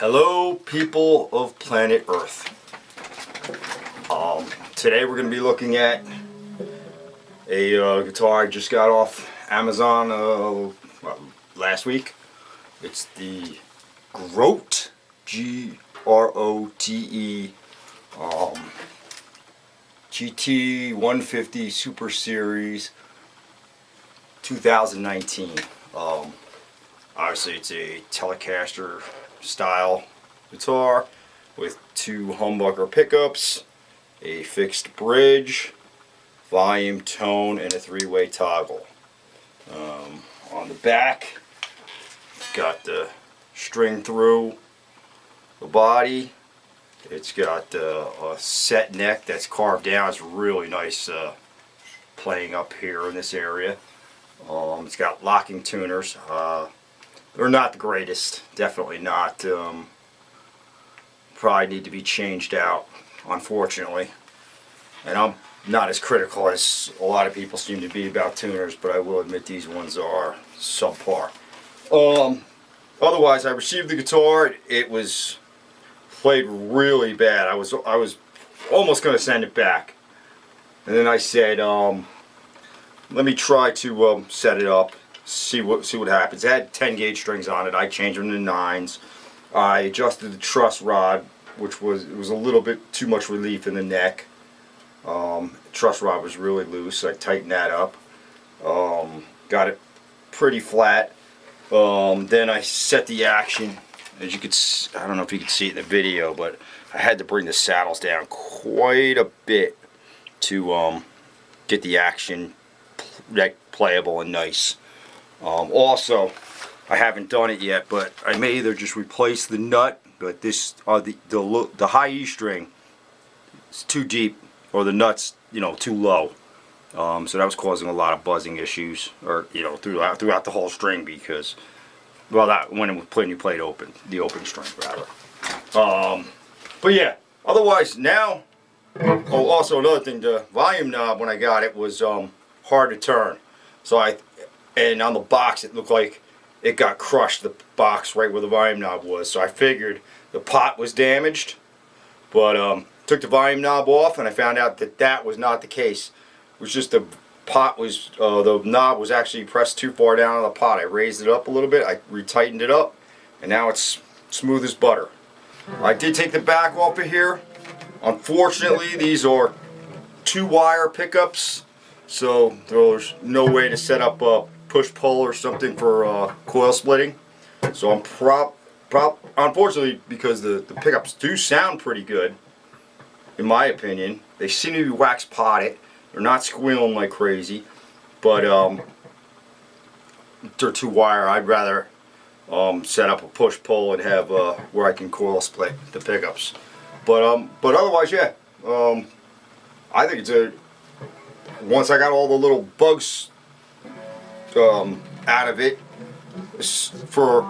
Hello, people of planet Earth. Today we're going to be looking at a guitar I just got off Amazon last week. It's the Grote, G-R-O-T-E, GT-150 Super Series 2019. Obviously it's a Telecaster style guitar with two humbucker pickups, a fixed bridge, volume, tone, and a three-way toggle. On the back, it's got the string through the body. It's got a set neck that's carved down. It's really nice playing up here in this area. It's got locking tuners. They're not the greatest, definitely not. Probably need to be changed out, unfortunately. And I'm not as critical as a lot of people seem to be about tuners, but I will admit these ones are subpar. Otherwise, I received the guitar. It was played really bad. I was almost going to send it back, and then I said, let me try to set it up. See what happens. It had 10 gauge strings on it. I changed them to 9s. I adjusted the truss rod, which was a little bit too much relief in the neck. Truss rod was really loose. I tightened that up. Got it pretty flat. Then I set the action. As you could, I don't know if you could see it in the video, but I had to bring the saddles down quite a bit to get the action playable and nice. Also, I haven't done it yet, but I may either just replace the nut, but this the high E string is too deep, or the nut's too low. So that was causing a lot of buzzing issues, or throughout the whole string, because that when you played the open string rather. But yeah, otherwise now. Oh, also another thing, the volume knob when I got it was hard to turn, and on the box it looked like it got crushed, the box right where the volume knob was. So I figured the pot was damaged, but took the volume knob off and I found out that was not the case. It was just the knob was actually pressed too far down on the pot. I raised it up a little bit, I retightened it up, and now it's smooth as butter. I did take the back off of here. Unfortunately, these are 2-wire pickups, so there's no way to set up a push-pull or something for coil splitting. So I'm unfortunately, because the pickups do sound pretty good, in my opinion. They seem to be wax potted. They're not squealing like crazy, but they're 2-wire. I'd rather set up a push-pull and have where I can coil split the pickups. But otherwise, yeah. I think it's once I got all the little bugs out of it, for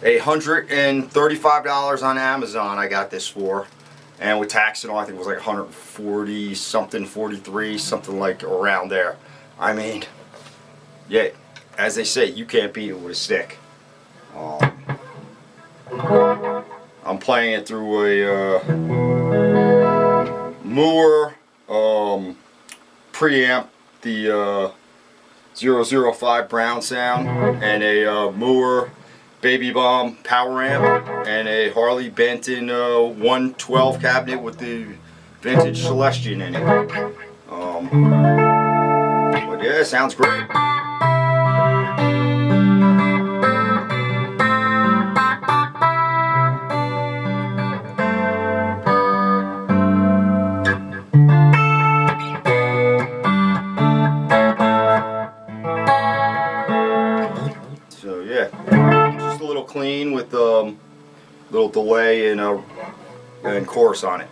$135 on Amazon I got this for, and with tax and all I think it was like 140 something, 43 something, like around there. I mean, yeah, as they say, you can't beat it with a stick. I'm playing it through a Moore preamp, the 005 Brown sound, and a Moore Baby Bomb power amp, and a Harley Benton 112 cabinet with the vintage Celestion in it. But yeah, it sounds great. So yeah, just a little clean with little delay and chorus on it.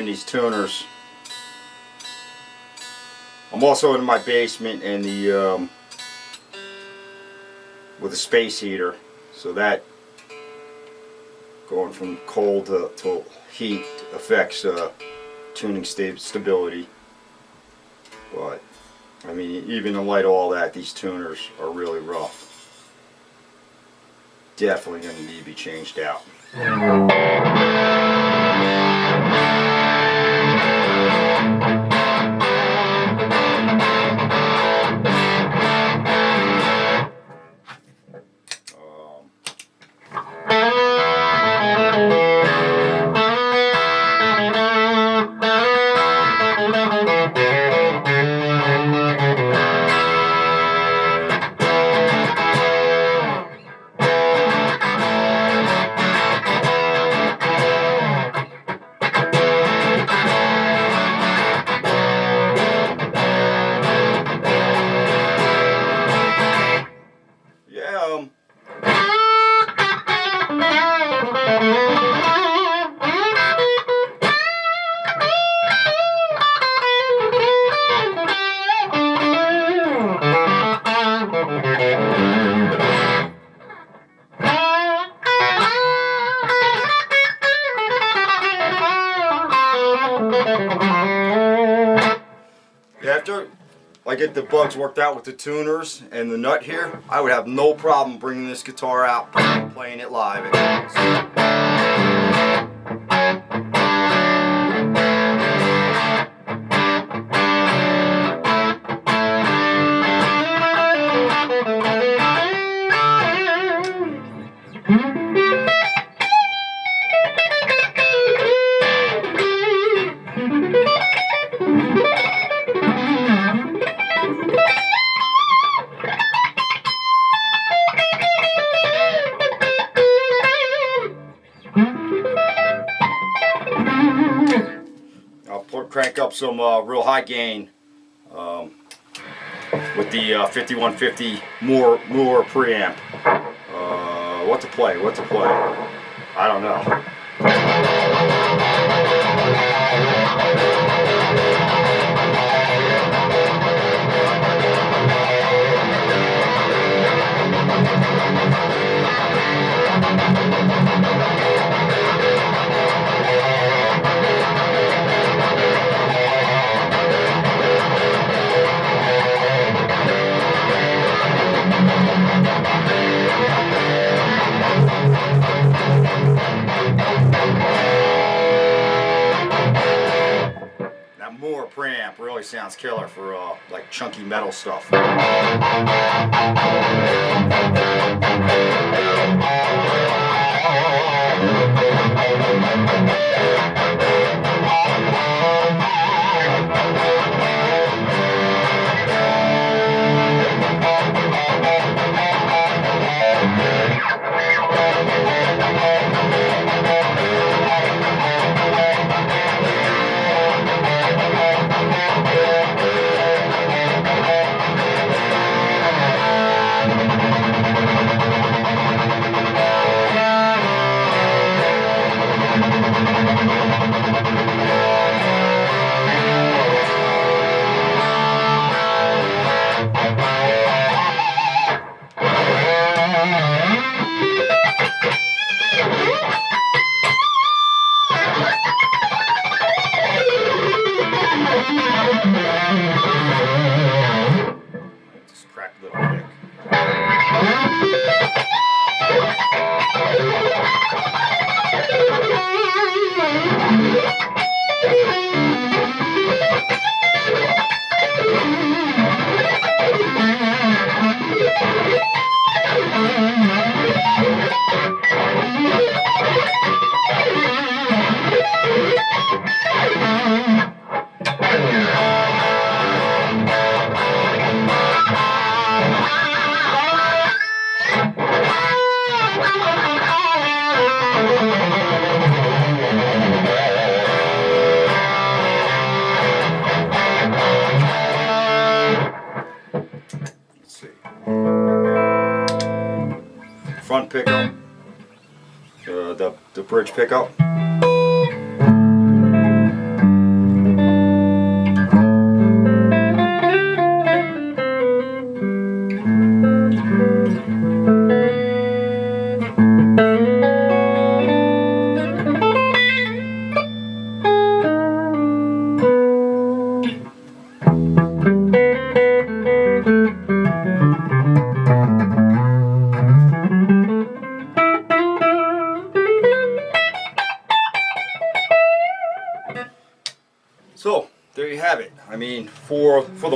these tuners. I'm also in my basement in the with a space heater, so that going from cold to heat affects tuning stability. But I mean, even in light of all that, these tuners are really rough. Definitely going to need to be changed out. After I get the bugs worked out with the tuners and the nut here, I would have no problem bringing this guitar out and playing it live. Crank up some real high gain with the 5150 Moore preamp. What to play? I don't know. Moore preamp really sounds killer for like chunky metal stuff. Just crack a little pick. Front pickup, the bridge pickup.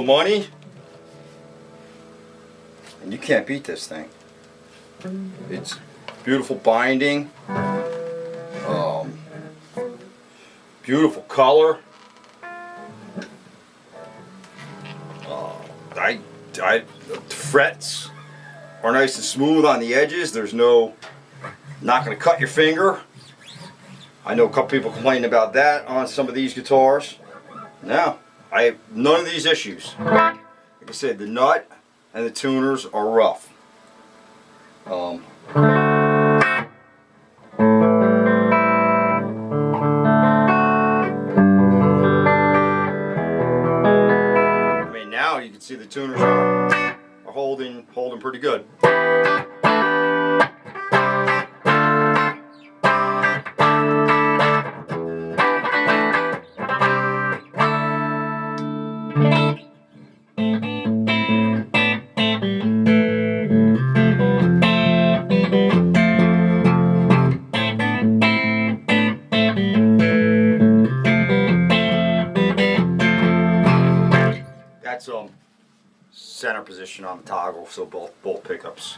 money, and you can't beat this thing. It's beautiful binding, beautiful color. The frets are nice and smooth on the edges. There's not going to cut your finger. I know a couple people complaining about that on some of these guitars. No, I have none of these issues. Like I said, the nut and the tuners are rough. I mean, now you can see the tuners are holding pretty good. That's center position on the toggle, so both pickups.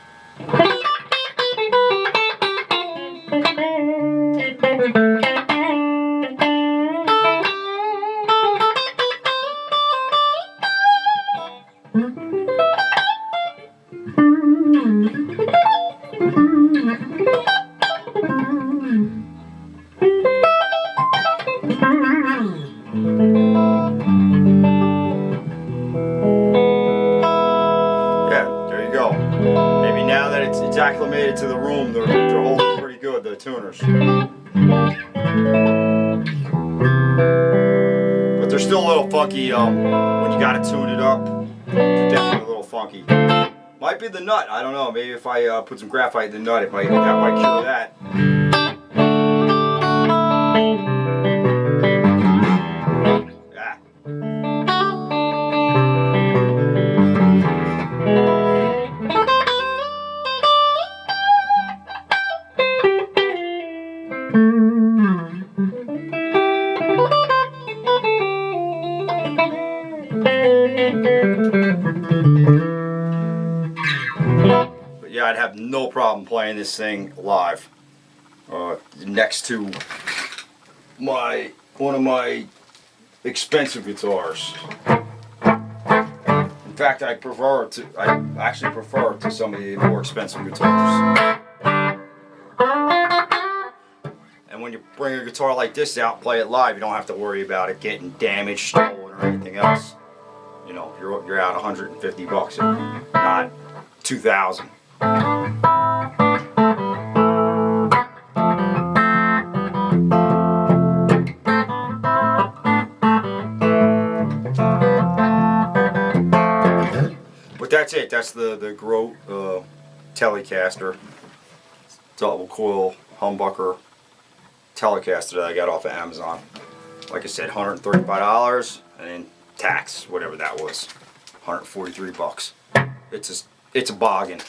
Maybe now that it's acclimated to the room, they're holding pretty good, the tuners. But they're still a little funky when you gotta tune it up. They're definitely a little funky. Might be the nut, I don't know. Maybe if I put some graphite in the nut, that might cure that. But yeah, I'd have no problem playing this thing live. Next to one of my expensive guitars. In fact, I actually prefer it to some of the more expensive guitars. And when you bring a guitar like this out, play it live, you don't have to worry about it getting damaged, stolen, or anything else. You know, you're out $150, not $2,000. But that's it. That's the Grote Telecaster double coil humbucker Telecaster that I got off of Amazon. Like I said, $135, and then tax, whatever that was, $143. It's a bargain.